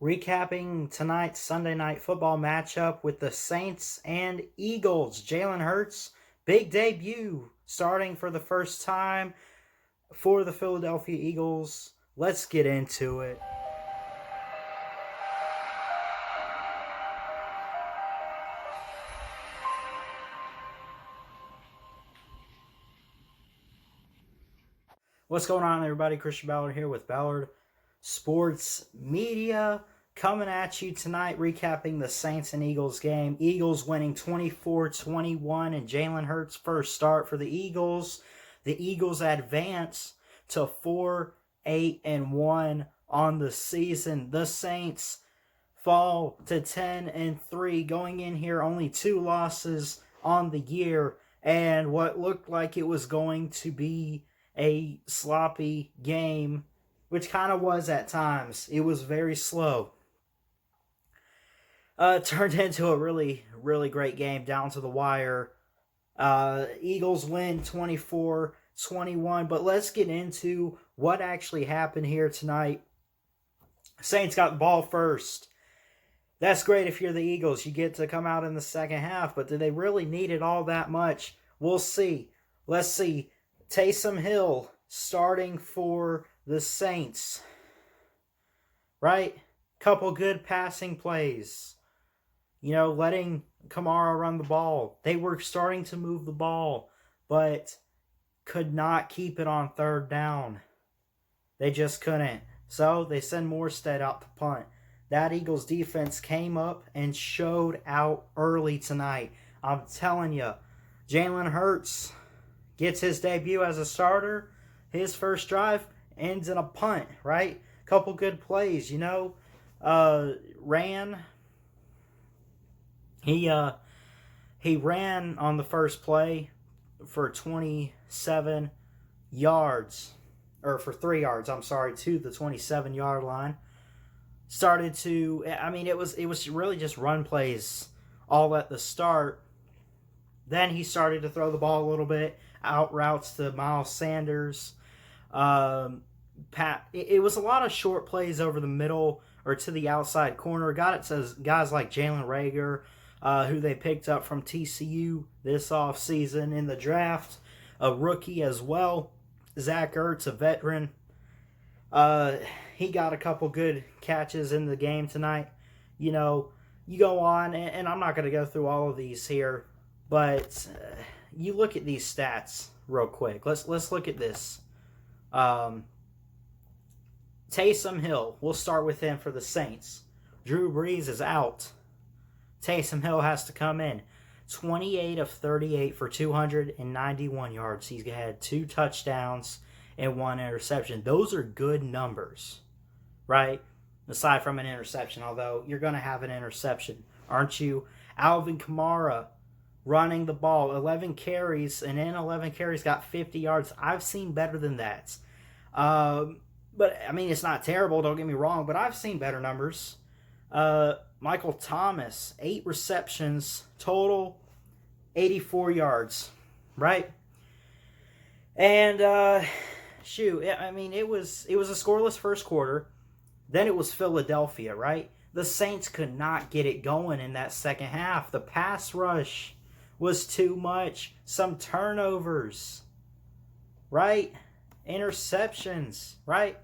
Recapping tonight's Sunday night football matchup with the Saints and Eagles. Jalen Hurts, big debut, starting for the first time for the Philadelphia Eagles. Let's get into it. What's going on, everybody? Christian Ballard here with Ballard Sports Media, coming at you tonight, recapping the Saints and Eagles game. Eagles winning 24-21, and Jalen Hurts' first start for the Eagles. The Eagles advance to 4-8-1 on the season. The Saints fall to 10-3, going in here only 2 losses on the year, and what looked like it was going to be a sloppy game, which kind of was at times. It was very slow. Turned into a really, really great game down to the wire. Eagles win 24-21, but let's get into what actually happened here tonight. Saints got the ball first. That's great if you're the Eagles. You get to come out in the second half, but do they really need it all that much? We'll see. Let's see. Taysom Hill starting for the Saints, right? Couple good passing plays. Letting Kamara run the ball. They were starting to move the ball, but could not keep it on third down. They just couldn't. So they send Morstead out to punt. That Eagles defense came up and showed out early tonight. I'm telling you, Jalen Hurts gets his debut as a starter. His first drive ends in a punt, right? Couple good plays, ran. He ran on the first play for 27 yards, or for 3 yards, to the 27-yard line. It was really just run plays all at the start. Then he started to throw the ball a little bit, out routes to Miles Sanders. It was a lot of short plays over the middle or to the outside corner. Got it to guys like Jalen Reagor, who they picked up from TCU this offseason in the draft. A rookie as well. Zach Ertz, a veteran. He got a couple good catches in the game tonight. You go on, and I'm not going to go through all of these here, but you look at these stats real quick. Let's look at this. Taysom Hill, we'll start with him for the Saints. Drew Brees is out. Taysom Hill has to come in. 28 of 38 for 291 yards. He's had 2 touchdowns and 1 interception. Those are good numbers, right? Aside from an interception, although you're going to have an interception, aren't you? Alvin Kamara running the ball, 11 carries, and in 11 carries got 50 yards. I've seen better than that. It's not terrible, don't get me wrong, but I've seen better numbers. Michael Thomas, 8 receptions, total 84 yards, right? And, it was a scoreless first quarter. Then it was Philadelphia, right? The Saints could not get it going in that second half. The pass rush was too much. Some turnovers, right? Interceptions, right?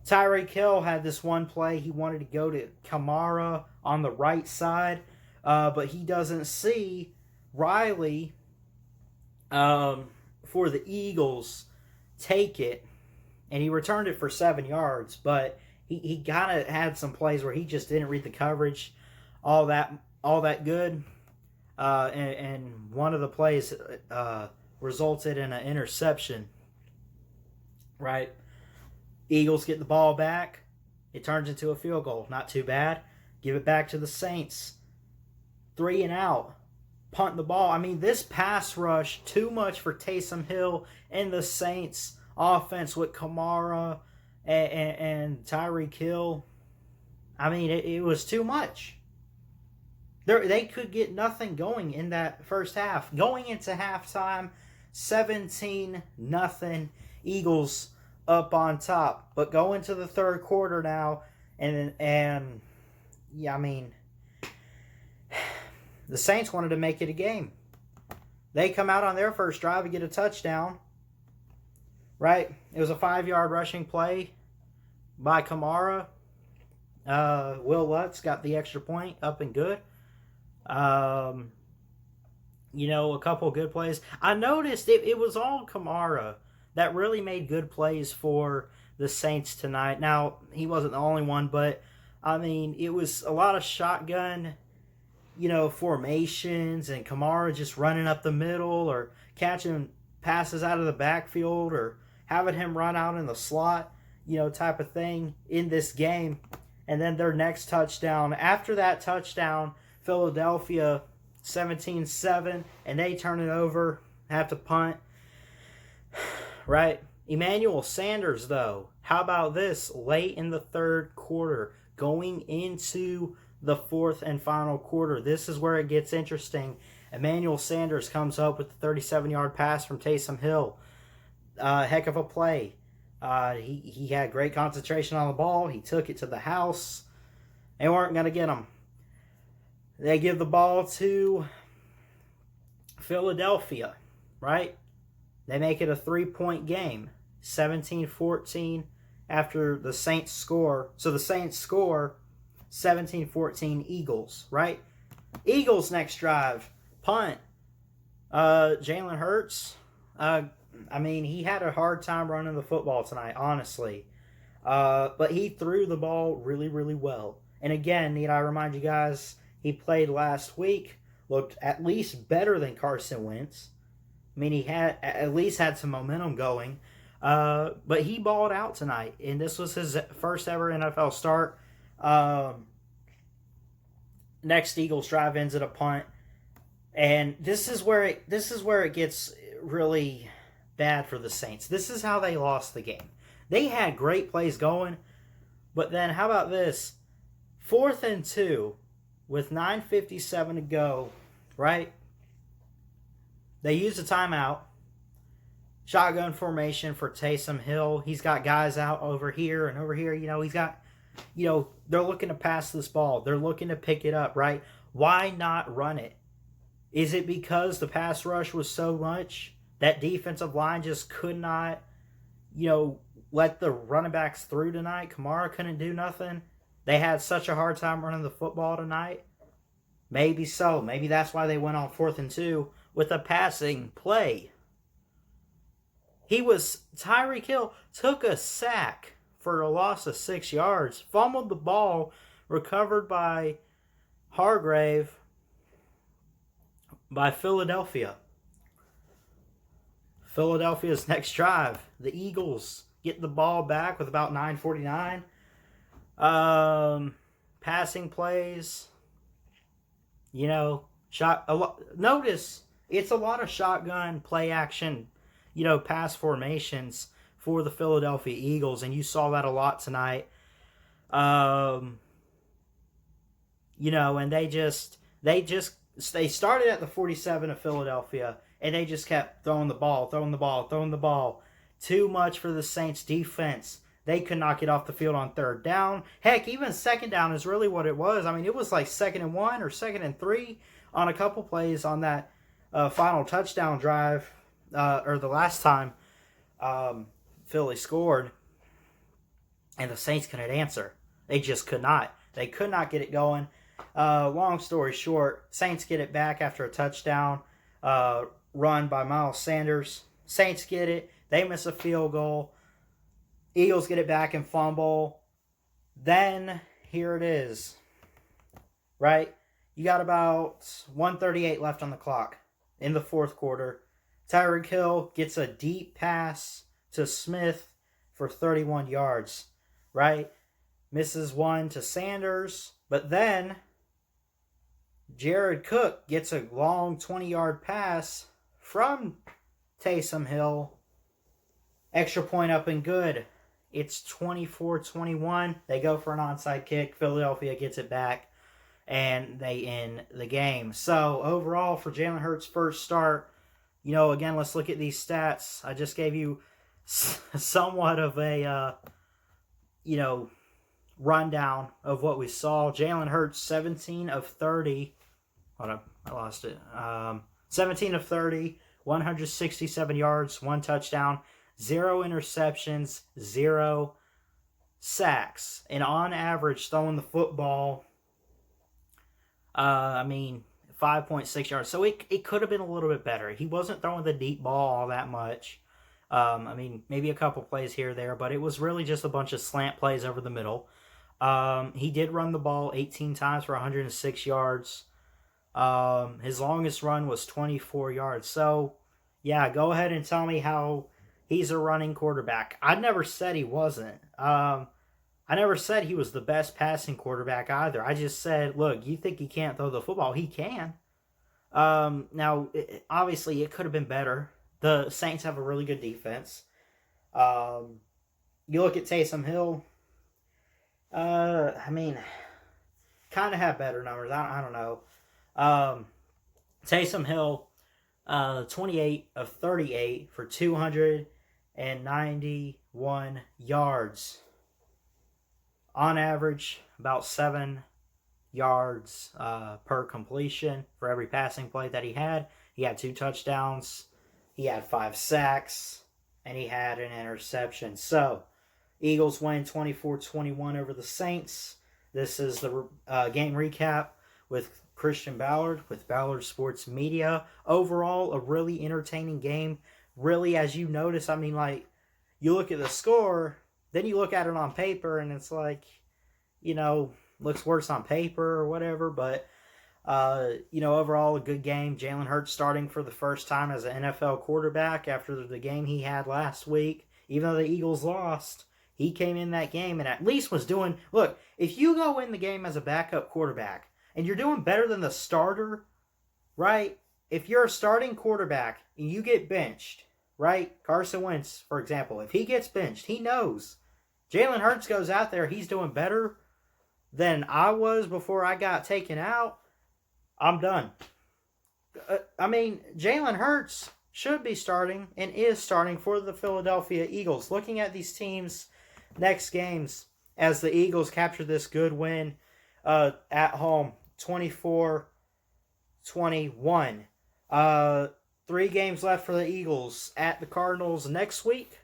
Tyreek Hill had this one play. He wanted to go to Kamara on the right side, but he doesn't see Riley for the Eagles take it, and he returned it for 7 yards, but he kind of had some plays where he just didn't read the coverage all that good, and one of the plays resulted in an interception, right? Eagles get the ball back. It turns into a field goal. Not too bad. Give it back to the Saints. 3 and out. Punt the ball. This pass rush, too much for Taysom Hill and the Saints offense with Kamara and Tyreek Hill. It was too much. They could get nothing going in that first half. Going into halftime, 17-0. Eagles up on top. But go into the third quarter now, and yeah, I mean, the Saints wanted to make it a game. They come out on their first drive and get a touchdown, right? It was a 5-yard rushing play by Kamara. Will Lutz got the extra point up and good. A couple good plays. I noticed it was all Kamara that really made good plays for the Saints tonight. Now, he wasn't the only one, but, I mean, it was a lot of shotgun, formations, and Kamara just running up the middle or catching passes out of the backfield or having him run out in the slot, type of thing in this game. And then their next touchdown. After that touchdown, Philadelphia 17-7, and they turn it over, have to punt. Right? Emmanuel Sanders, though, how about this? Late in the third quarter, going into the fourth and final quarter. This is where it gets interesting. Emmanuel Sanders comes up with a 37-yard pass from Taysom Hill. Heck of a play. He had great concentration on the ball. He took it to the house. They weren't going to get him. They give the ball to Philadelphia, right? They make it a 3-point game, 17-14 after the Saints score. So the Saints score 17-14 Eagles, right? Eagles next drive, punt. Jalen Hurts, he had a hard time running the football tonight, honestly. But he threw the ball really, really well. And again, need I remind you guys, he played last week, looked at least better than Carson Wentz. I mean, he had at least had some momentum going. But he balled out tonight, and this was his first ever NFL start. Next Eagles drive ends at a punt. And this is where it gets really bad for the Saints. This is how they lost the game. They had great plays going, but then how about this? 4th and 2 with 9:57 to go, right? They use a timeout. Shotgun formation for Taysom Hill. He's got guys out over here and over here. He's got, they're looking to pass this ball. They're looking to pick it up, right? Why not run it? Is it because the pass rush was so much that defensive line just could not, let the running backs through tonight? Kamara couldn't do nothing. They had such a hard time running the football tonight. Maybe so. Maybe that's why they went on 4th and 2 with a passing play. Tyreek Hill took a sack for a loss of 6 yards, fumbled the ball, recovered by Hargrave by Philadelphia. Philadelphia's next drive, the Eagles get the ball back with about 9:49. Passing plays, notice it's a lot of shotgun play action, pass formations for the Philadelphia Eagles, and you saw that a lot tonight. And they started at the 47 of Philadelphia, and they just kept throwing the ball. Too much for the Saints defense. They could not get off the field on 3rd down. Heck, even 2nd down is really what it was. I mean, it was like 2nd and 1 or 2nd and 3 on a couple plays on that final touchdown drive, or the last time Philly scored, and the Saints couldn't answer. They just could not. They could not get it going. Long story short, Saints get it back after a touchdown run by Miles Sanders. Saints get it. They miss a field goal. Eagles get it back and fumble. Then, here it is. Right? You got about 1:38 left on the clock in the fourth quarter. Tyreek Hill gets a deep pass to Smith for 31 yards. Right? Misses one to Sanders. But then, Jared Cook gets a long 20-yard pass from Taysom Hill. Extra point up and good. It's 24-21. They go for an onside kick. Philadelphia gets it back, and they end the game. So, overall, for Jalen Hurts' first start, again, let's look at these stats. I just gave you somewhat of a, you know, rundown of what we saw. Jalen Hurts, 17 of 30. Hold on, I lost it. 17 of 30, 167 yards, 1 touchdown, 0 interceptions, 0 sacks. And on average, throwing the football, 5.6 yards. So it could have been a little bit better. He wasn't throwing the deep ball all that much. Maybe a couple plays here or there, but it was really just a bunch of slant plays over the middle. He did run the ball 18 times for 106 yards. His longest run was 24 yards. So, yeah, go ahead and tell me how he's a running quarterback. I never said he wasn't. I never said he was the best passing quarterback either. I just said, look, you think he can't throw the football? He can. Obviously, it could have been better. The Saints have a really good defense. You look at Taysom Hill. Kind of have better numbers. I don't know. Taysom Hill, 28 of 38 for 291 yards. On average, about 7 yards per completion for every passing play that he had. He had 2 touchdowns. He had 5 sacks. And he had an interception. So, Eagles win 24-21 over the Saints. This is the game recap with Christian Ballard with Ballard Sports Media. Overall, a really entertaining game. Really, as you notice, you look at the score, then you look at it on paper, and it's like, looks worse on paper or whatever. But, overall, a good game. Jalen Hurts starting for the first time as an NFL quarterback after the game he had last week. Even though the Eagles lost, he came in that game and at least was doing... Look, if you go in the game as a backup quarterback and you're doing better than the starter, right? If you're a starting quarterback and you get benched, right? Carson Wentz, for example, if he gets benched, he knows Jalen Hurts goes out there, he's doing better than I was before I got taken out, I'm done. Jalen Hurts should be starting and is starting for the Philadelphia Eagles. Looking at these teams' next games as the Eagles capture this good win at home, 24-21. 3 games left for the Eagles. At the Cardinals next week.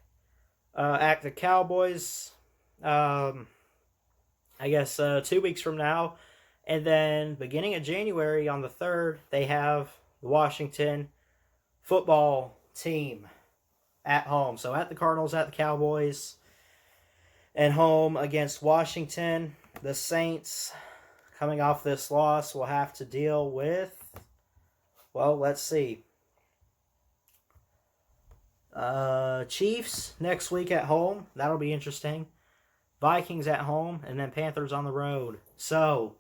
At the Cowboys, 2 weeks from now. And then beginning of January on the 3rd, they have the Washington football team at home. So at the Cardinals, at the Cowboys, and home against Washington. The Saints, coming off this loss, will have to deal with, let's see. Chiefs next week at home. That'll be interesting. Vikings at home, and then Panthers on the road. So,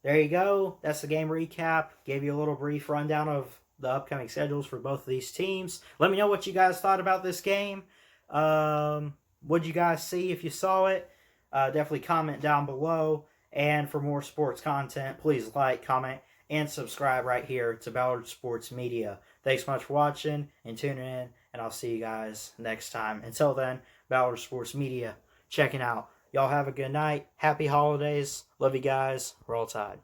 there you go. That's the game recap. Gave you a little brief rundown of the upcoming schedules for both of these teams. Let me know what you guys thought about this game. What did you guys see if you saw it? Definitely comment down below. And for more sports content, please like, comment, and subscribe right here to Ballard Sports Media. Thanks so much for watching and tuning in, and I'll see you guys next time. Until then, Ballard Sports Media checking out. Y'all have a good night. Happy holidays. Love you guys. Roll Tide.